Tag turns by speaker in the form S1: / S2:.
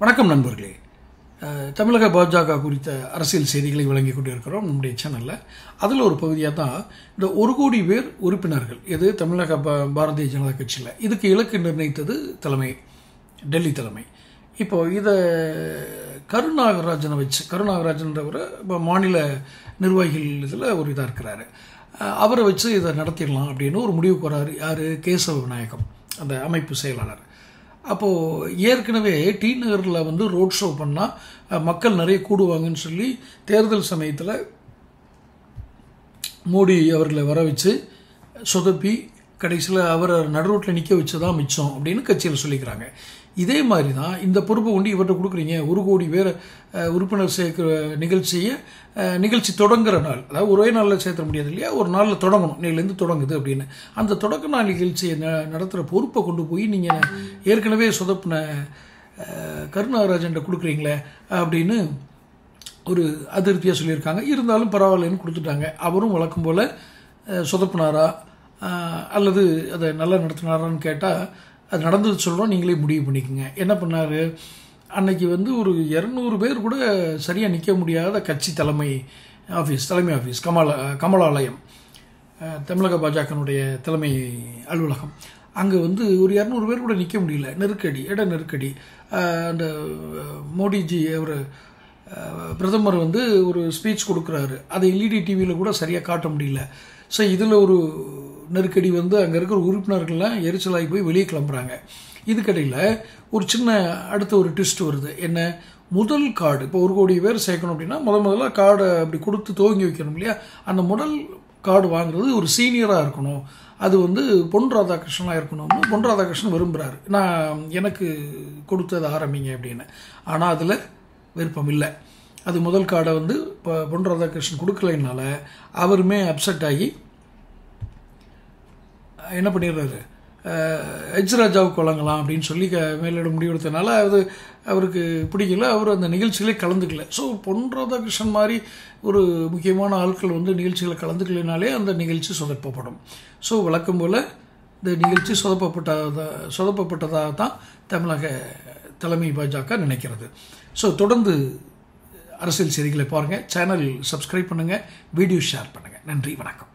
S1: வணக்கம் நண்பர்களே. தமிழக பாஜக குறித்த அரசியல் செய்திகளை வழங்கி கொண்டிருக்கிறோம் நம்முடைய சேனலில். அதில் ஒரு பகுதியாக தான் இந்த 1 கோடி பேர் உறுப்பினர்கள் இது தமிழக பாரதிய ஜனதா கட்சியில் இதுக்கு இலக்கு நிர்ணயித்தது டெல்லி தலைமை. இப்போ இதை கருநாகராஜன்றவர் இப்போ மாநில நிர்வாகிகள் இதில் ஒரு இதாக இருக்கிறாரு. அவரை வச்சு இதை நடத்திடலாம் அப்படின்னு ஒரு முடிவுக்கு வராரு. யார்? கேசவ விநாயகம், அந்த அமைப்பு செயலாளர். அப்போது ஏற்கனவே டி நகரில் ரோட் ஷோ பண்ணால் மக்கள் நிறைய கூடுவாங்கன்னு சொல்லி தேர்தல் சமயத்தில் மோடி அவர்களை வர வச்சு சொதப்பி கடைசியில் அவரை நடுரோட்டில் நிற்க வச்சு தான் மிச்சம் அப்படின்னு கட்சியில் சொல்லிக்கிறாங்க. இதே மாதிரி தான் இந்த பொறுப்பை கொண்டு இவர்கிட்ட கொடுக்குறீங்க. 1 கோடி பேர் உறுப்பினர் சேர்க்கிற நிகழ்ச்சி தொடங்குற நாள், அதாவது ஒரே நாளில் சேர்த்த முடியாது இல்லையா, ஒரு நாளில் தொடங்கணும், நீலேருந்து தொடங்குது அப்படின்னு. அந்த தொடக்க நாள் நிகழ்ச்சியை நடத்துகிற பொறுப்பை கொண்டு போய் நீங்கள் ஏற்கனவே சொதப்பின கருநாகராஜன்ட்ட கொடுக்குறீங்களே அப்படின்னு ஒரு அதிருப்தியாக சொல்லியிருக்காங்க. இருந்தாலும் பரவாயில்லன்னு கொடுத்துட்டாங்க. அவரும் வழக்கம் போல் சொதப்பினாரா அல்லது அதை நல்லா நடத்தினாரான்னு கேட்டால் அது நடந்தது சொல்கிறோம், நீங்களே முடிவு பண்ணிக்கோங்க. என்ன பண்ணார்? அன்னைக்கு ஒரு 200 பேர் கூட சரியாக நிற்க முடியாத கட்சி தலைமை ஆஃபீஸ் கமலாலயம், தமிழக பாஜகனுடைய தலைமை அலுவலகம். அங்கே ஒரு 200 பேர் கூட நிற்க முடியல. இட நெருக்கடி. அந்த மோடிஜி பிரதமர் ஒரு ஸ்பீச் கொடுக்குறாரு. அதை எல்இடி டிவியில் கூட சரியாக காட்ட முடியல. ஸோ இதில் ஒரு நெருக்கடி அங்கே இருக்கிற உறுப்பினர்கள்லாம் எரிச்சலாகி போய் வெளியே கிளம்புறாங்க. இதுக்கடையில் ஒரு சின்ன அடுத்த ஒரு ட்விஸ்ட் வருது. என்ன? முதல் கார்டு, இப்போ 1 கோடி பேர் சேர்க்கணும் அப்படின்னா முதல்ல கார்டை அப்படி கொடுத்து துவங்கி வைக்கணும் இல்லையா? அந்த முதல் கார்டு வாங்குறது ஒரு சீனியராக இருக்கணும். அது பொன் ராதாகிருஷ்ணனாக இருக்கணும்னு பொன் ராதாகிருஷ்ணன் விரும்புகிறாரு. நான் எனக்கு கொடுத்தது ஆரம்பிங்க அப்படின்னு. ஆனால் அதில் விருப்பம் இல்லை. அது முதல் கார்டை இப்போ பொன் ராதாகிருஷ்ணன் கொடுக்கலைனால அவருமே அப்செட் ஆகி என்ன பண்ணிடுறாரு, ராஜாவுக்கு வழங்கலாம் அப்படின்னு சொல்லி மேலிட முடிவெடுத்தனால அவருக்கு பிடிக்கல. அவர் அந்த நிகழ்ச்சிகளே கலந்துக்கல. ஸோ பொன் ராதாகிருஷ்ணன் மாதிரி ஒரு முக்கியமான ஆட்கள் நிகழ்ச்சிகளை கலந்துக்கலைனாலே அந்த நிகழ்ச்சி சொதப்பப்படும். ஸோ வழக்கம் போல் இந்த நிகழ்ச்சி சொதப்பப்பட்டதாக தான் தமிழக தலைமை பாஜக நினைக்கிறது. ஸோ தொடர்ந்து அரசியல் செய்திகளை பாருங்கள். சேனல் சப்ஸ்கிரைப் பண்ணுங்கள், வீடியோ ஷேர் பண்ணுங்கள். நன்றி, வணக்கம்.